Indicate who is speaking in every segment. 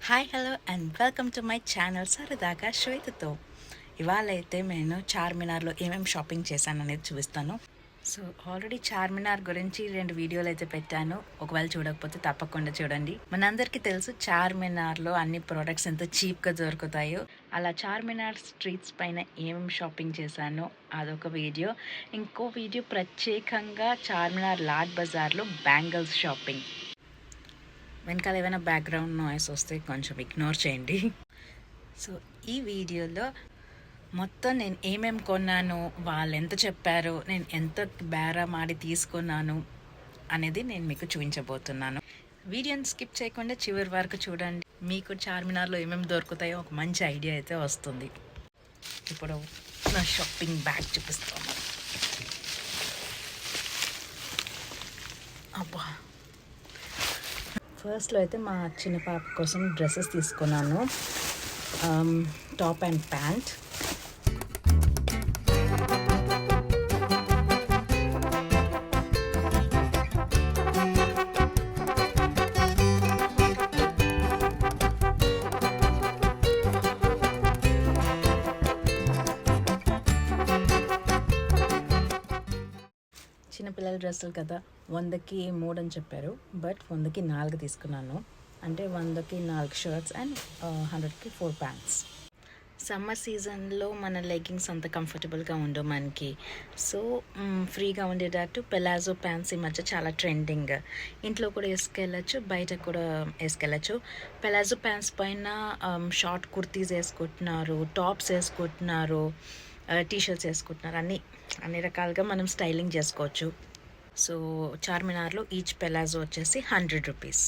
Speaker 1: Hi hello and welcome to my channel సరదాగా శ్వేతతో. ఇవాళ అయితే నేను చార్మినార్లో ఏమేమి షాపింగ్ చేశాను అనేది చూపిస్తాను. సో ఆల్రెడీ చార్మినార్ గురించి 2 వీడియోలు అయితే పెట్టాను. ఒకవేళ చూడకపోతే తప్పకుండా చూడండి. మనందరికీ తెలుసు చార్మినార్లో అన్ని ప్రోడక్ట్స్ ఎంత చీప్గా దొరుకుతాయో. అలా చార్మినార్ స్ట్రీట్స్ పైన ఏమేమి షాపింగ్ చేశానో అదొక వీడియో. ఇంకో వీడియో ప్రత్యేకంగా చార్మినార్ లాడ్ బజార్లో బ్యాంగిల్స్ షాపింగ్. వెనకాల ఏమైనా బ్యాక్గ్రౌండ్ నాయిస్ వస్తే కొంచెం ఇగ్నోర్ చేయండి. సో ఈ వీడియోలో మొత్తం నేను ఏమేమి కొన్నాను, వాళ్ళు ఎంత చెప్పారు, నేను ఎంత బేరం ఆడి తీసుకున్నాను అనేది నేను మీకు చూపించబోతున్నాను. వీడియోని స్కిప్ చేయకుండా చివరి వరకు చూడండి. మీకు చార్మినార్లో ఏమేమి దొరుకుతాయో ఒక మంచి ఐడియా అయితే వస్తుంది. ఇప్పుడు నా షాపింగ్ బ్యాగ్ చూపిస్తాను. అబ్బా, ఫస్ట్లో అయితే మా చిన్న పాప కోసం డ్రెస్సెస్ తీసుకున్నాను. Top and pant. చిన్నపిల్లల డ్రెస్సులు కదా, 100కి 3 అని చెప్పారు, బట్ 100కి 4 తీసుకున్నాను. అంటే 100కి 4 షర్ట్స్ అండ్ 100కి 4 ప్యాంట్స్. సమ్మర్ సీజన్లో మన లెగ్గింగ్స్ అంత కంఫర్టబుల్గా ఉండవు మనకి. సో ఫ్రీగా ఉండేటట్టు పెలాజో ప్యాంట్స్ ఈ మధ్య చాలా ట్రెండింగ్. ఇంట్లో కూడా వేసుకెళ్ళచ్చు, బయట కూడా వేసుకెళ్ళచ్చు. పెలాజో ప్యాంట్స్ పైన షార్ట్ కుర్తీస్ వేసుకుంటున్నారు, టాప్స్ వేసుకుంటున్నారు, టీషర్ట్స్ వేసుకుంటున్నారు. అన్ని రకాలుగా మనం స్టైలింగ్ చేసుకోవచ్చు. సో చార్మినార్లో ఈచ్ పెలాజో వచ్చేసి 100 రూపీస్.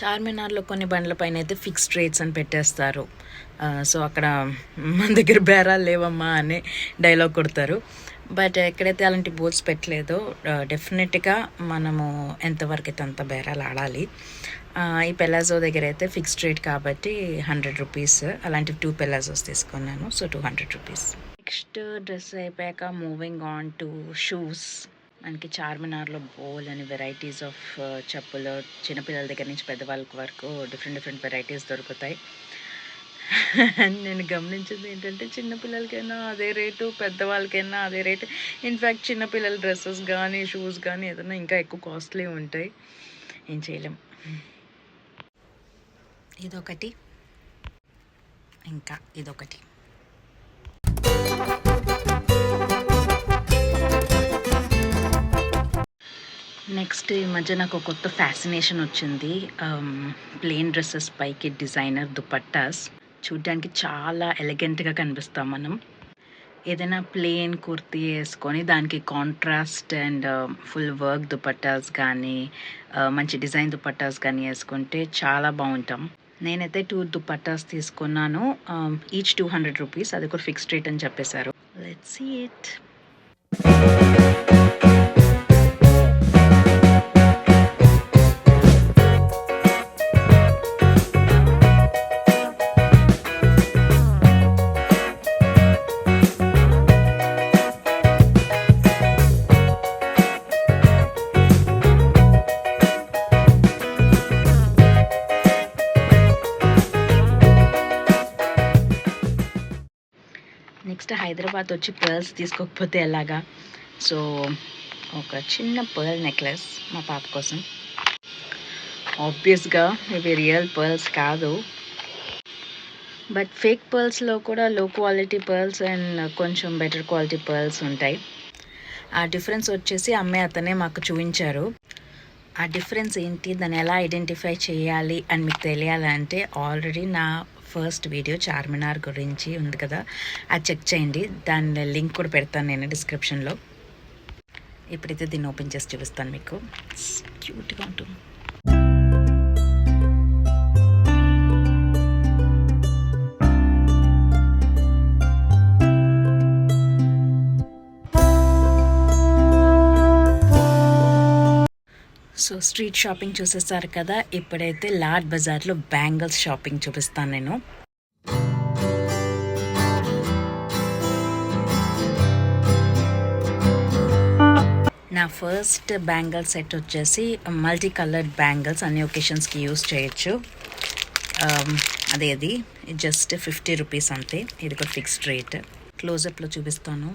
Speaker 1: చార్మినార్లో కొన్ని బండ్ల పైన అయితే ఫిక్స్డ్ రేట్స్ అని పెట్టేస్తారు. సో అక్కడ మన దగ్గర బేరాలు లేవమ్మా అనే డైలాగ్ కొడతారు. బట్ ఎక్కడైతే అలాంటి బోర్డ్స్ పెట్టలేదో డెఫినెట్గా మనము ఎంతవరకు అయితే అంత బేరాలు ఆడాలి. ఈ పెలాజో దగ్గర అయితే ఫిక్స్డ్ రేట్ కాబట్టి 100 రూపీస్. అలాంటి 2 పెలాజోస్ తీసుకున్నాను. So 200 rupees. నెక్స్ట్ డ్రెస్ అయిపోయాక మూవింగ్ ఆన్ టు షూస్. మనకి చార్మినార్లో బోల్ అని వెరైటీస్ ఆఫ్ చెప్పులు, చిన్నపిల్లల దగ్గర నుంచి పెద్దవాళ్ళకి వరకు డిఫరెంట్ వెరైటీస్ దొరుకుతాయి. నేను గమనించింది ఏంటంటే చిన్నపిల్లలకైనా అదే రేటు, పెద్దవాళ్ళకైనా అదే రేటు. ఇన్ఫ్యాక్ట్ చిన్నపిల్లల డ్రెస్సెస్ కానీ షూస్ కానీ ఏదైనా ఇంకా ఎక్కువ కాస్ట్లీ ఉంటాయి. ఏం చేయలేం. ఇదొకటి, ఇంకా ఇదొకటి. నెక్స్ట్ ఈ మధ్య నాకు ఒక కొత్త ఫ్యాసినేషన్ వచ్చింది. ప్లెయిన్ డ్రెస్సెస్ పైకి డిజైనర్ దుపట్టాస్. చూడ్డానికి చాలా ఎలిగెంట్గా కనిపిస్తాం మనం. ఏదైనా ప్లెయిన్ కుర్తీ వేసుకొని దానికి contrast and full work dupattas కానీ మంచి డిజైన్ దుపట్టాస్ కానీ వేసుకుంటే చాలా బాగుంటాం. నేనైతే 2 దుపట్టాస్ తీసుకున్నాను. Each 200 rupees. అది కూడా ఫిక్స్డ్ రేట్ అని చెప్పేశారు. Let's see it. Next Hyderabad వచ్చి పర్ల్స్ తీసుకోకపోతే ఎలాగా. సో ఒక చిన్న పర్ల్ నెక్లెస్ మా పాప కోసం. ఆబ్వియస్గా ఇవి రియల్ పర్ల్స్ కాదు, బట్ ఫేక్ పర్ల్స్లో కూడా లో క్వాలిటీ పర్ల్స్ అండ్ కొంచెం బెటర్ క్వాలిటీ పర్ల్స్ ఉంటాయి. ఆ డిఫరెన్స్ వచ్చేసి అతనే మాకు చూపించారు. ఆ డిఫరెన్స్ ఏంటి, దాన్ని ఎలా ఐడెంటిఫై చేయాలి అని మీకు తెలియాలంటే ఆల్రెడీ నా ఫస్ట్ వీడియో చార్మినార్ గురించి ఉంది కదా, అది చెక్ చేయండి. దాని లింక్ కూడా పెడతాను నేను డిస్క్రిప్షన్లో. ఇప్పుడైతే దీన్ని ఓపెన్ చేసి చూపిస్తాను మీకు. క్యూట్గా ఉంటుంది. సో స్ట్రీట్ షాపింగ్ చూసేస్తారు కదా, ఇప్పుడైతే లాడ్ బజార్లో బ్యాంగిల్స్ షాపింగ్ చూపిస్తాను నేను. నా ఫస్ట్ బ్యాంగిల్ సెట్ వచ్చేసి మల్టీ కలర్డ్ బ్యాంగిల్స్ అన్ని ఒకేషన్స్కి యూస్ చేయొచ్చు. అది జస్ట్ 50 రూపీస్ అంతే. ఇది కూడా ఫిక్స్డ్ రేట్. క్లోజప్లో చూపిస్తాను.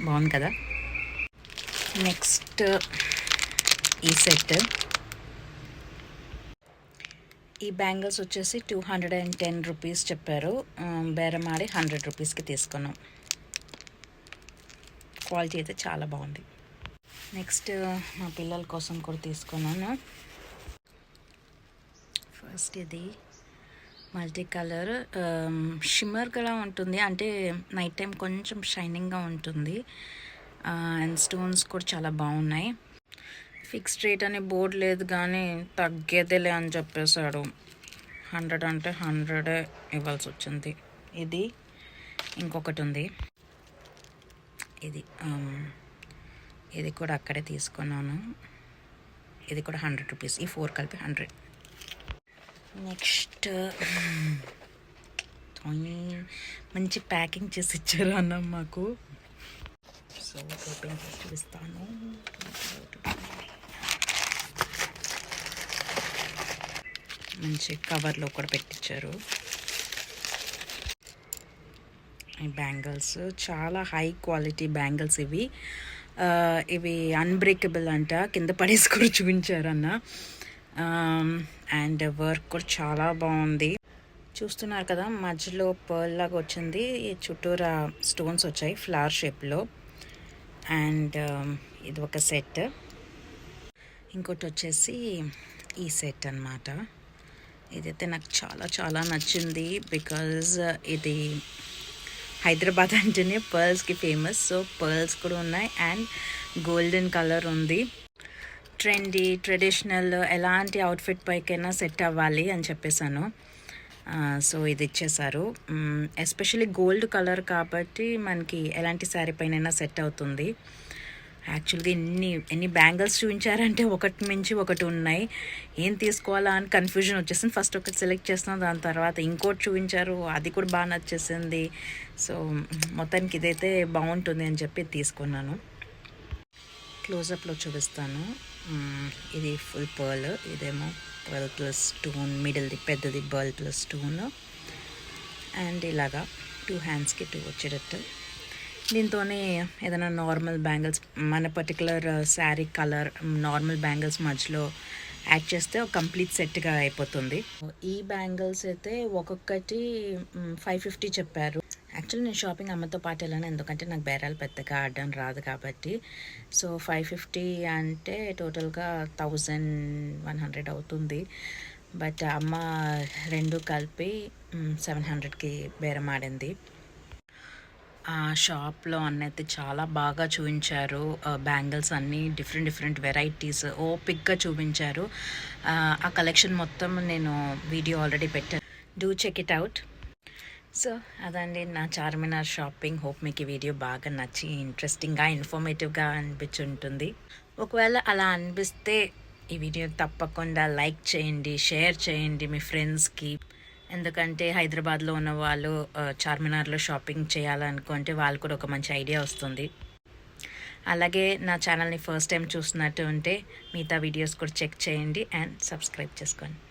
Speaker 1: బాగుంది కదా. నెక్స్ట్ ఈ సెట్. ఈ బ్యాంగిల్స్ వచ్చేసి 210 రూపీస్ చెప్పారు. బేరమాడి 100 రూపీస్కి తీసుకున్నాం. క్వాలిటీ అయితే చాలా బాగుంది. నెక్స్ట్ మా పిల్లల కోసం కూడా తీసుకున్నాను. ఫస్ట్ ఇది మల్టీ కలర్ షిమ్మర్గా ఉంటుంది, అంటే నైట్ టైం కొంచెం షైనింగ్గా ఉంటుంది. అండ్ స్టోన్స్ కూడా చాలా బాగున్నాయి. ఫిక్స్డ్ రేట్ అనే బోర్డు లేదు కానీ తగ్గేదేలే అని చెప్పేశాడు. 100 అంటే 100 ఇవ్వాల్సి వచ్చింది. ఇది ఇంకొకటి ఉంది. ఇది కూడా అక్కడే తీసుకున్నాను. ఇది కూడా 100 రూపీస్. ఈ 4 కలిపి 100. నెక్స్ట్ మంచి ప్యాకింగ్ చేసి ఇచ్చారు అన్న మాకు. సో ఓపెన్ చేసి చూపిస్తాను. మంచి కవర్లో కూడా పెట్టించారు. ఈ బ్యాంగిల్స్ చాలా హై క్వాలిటీ బ్యాంగిల్స్. ఇవి అన్బ్రేకబుల్ అంట, కింద పడేసి కూడా చూపించారన్న. అండ్ వర్క్ కూడా చాలా బాగుంది. చూస్తున్నారు కదా, మధ్యలో పర్ల్ లాగా వచ్చింది, చుట్టూరా స్టోన్స్ వచ్చాయి ఫ్లవర్ షేప్లో. అండ్ ఇది ఒక సెట్. ఇంకోటి వచ్చేసి ఈ సెట్ అన్నమాట. ఇదైతే నాకు చాలా చాలా నచ్చింది. బికాజ్ ఇది హైదరాబాద్ అంటేనే పర్ల్స్కి ఫేమస్. సో పర్ల్స్ కూడా ఉన్నాయి అండ్ గోల్డెన్ కలర్ ఉంది. ట్రెండీ ట్రెడిషనల్ ఎలాంటి అవుట్ఫిట్ పైకైనా సెట్ అవ్వాలి అని చెప్పేసాను. సో ఇది ఇచ్చేసారు. ఎస్పెషల్లీ గోల్డ్ కలర్ కాబట్టి మనకి ఎలాంటి శారీ పైన సెట్ అవుతుంది. యాక్చువల్గా ఎన్ని బ్యాంగిల్స్ చూపించారంటే ఒకటి మించి ఒకటి ఉన్నాయి. ఏం తీసుకోవాలా అని కన్ఫ్యూజన్ వచ్చేసింది. ఫస్ట్ ఒకటి సెలెక్ట్ చేస్తున్నాం, దాని తర్వాత ఇంకోటి చూపించారు, అది కూడా బాగా నచ్చేసింది. సో మొత్తానికి ఇదైతే బాగుంటుంది అని చెప్పి తీసుకున్నాను. క్లోజప్లో చూపిస్తాను. ఇది ఫుల్ పర్ల్, ఇదేమో పర్ల్ ప్లస్ స్టోన్, మిడిల్ది పెద్దది పర్ల్ ప్లస్ స్టోన్. అండ్ ఇలాగా 2 హ్యాండ్స్కి 2 వచ్చేటట్టు. దీంతోనే ఏదైనా నార్మల్ బ్యాంగిల్స్, మన particular sari colour normal bangles మధ్యలో యాడ్ చేస్తే ఒక కంప్లీట్ సెట్గా అయిపోతుంది. ఈ బ్యాంగిల్స్ అయితే ఒక్కొక్కటి 550 చెప్పారు. యాక్చువల్లీ నేను షాపింగ్ అమ్మతో పాటు వెళ్ళాను, ఎందుకంటే నాకు బేరాలు పెద్దగా ఆడడం రాదు కాబట్టి. సో 550 అంటే టోటల్గా 1100 అవుతుంది. బట్ అమ్మ రెండు కలిపి 700కి బేరం ఆడింది. ఆ షాప్లో అన్నైతే చాలా బాగా చూపించారు. బ్యాంగిల్స్ అన్నీ డిఫరెంట్ వెరైటీస్ ఓపిక్గా చూపించారు. ఆ కలెక్షన్ మొత్తం నేను వీడియో ఆల్రెడీ పెట్టాను, do check it out. So అదండి నా చార్మినార్ షాపింగ్. హోప్ మీకు ఈ వీడియో బాగా నచ్చి ఇంట్రెస్టింగ్గా ఇన్ఫర్మేటివ్గా అనిపించుంటుంది. ఒకవేళ అలా అనిపిస్తే ఈ వీడియో తప్పకుండా లైక్ చేయండి, షేర్ చేయండి మీ ఫ్రెండ్స్కి. ఎందుకంటే హైదరాబాద్లో ఉన్న వాళ్ళు చార్మినార్లో షాపింగ్ చేయాలనుకుంటే వాళ్ళు కూడా ఒక మంచి ఐడియా వస్తుంది. అలాగే నా ఛానల్ని ఫస్ట్ టైం చూస్తున్నట్టు ఉంటే మిగతా వీడియోస్ కూడా చెక్ చేయండి అండ్ సబ్స్క్రైబ్ చేసుకోండి.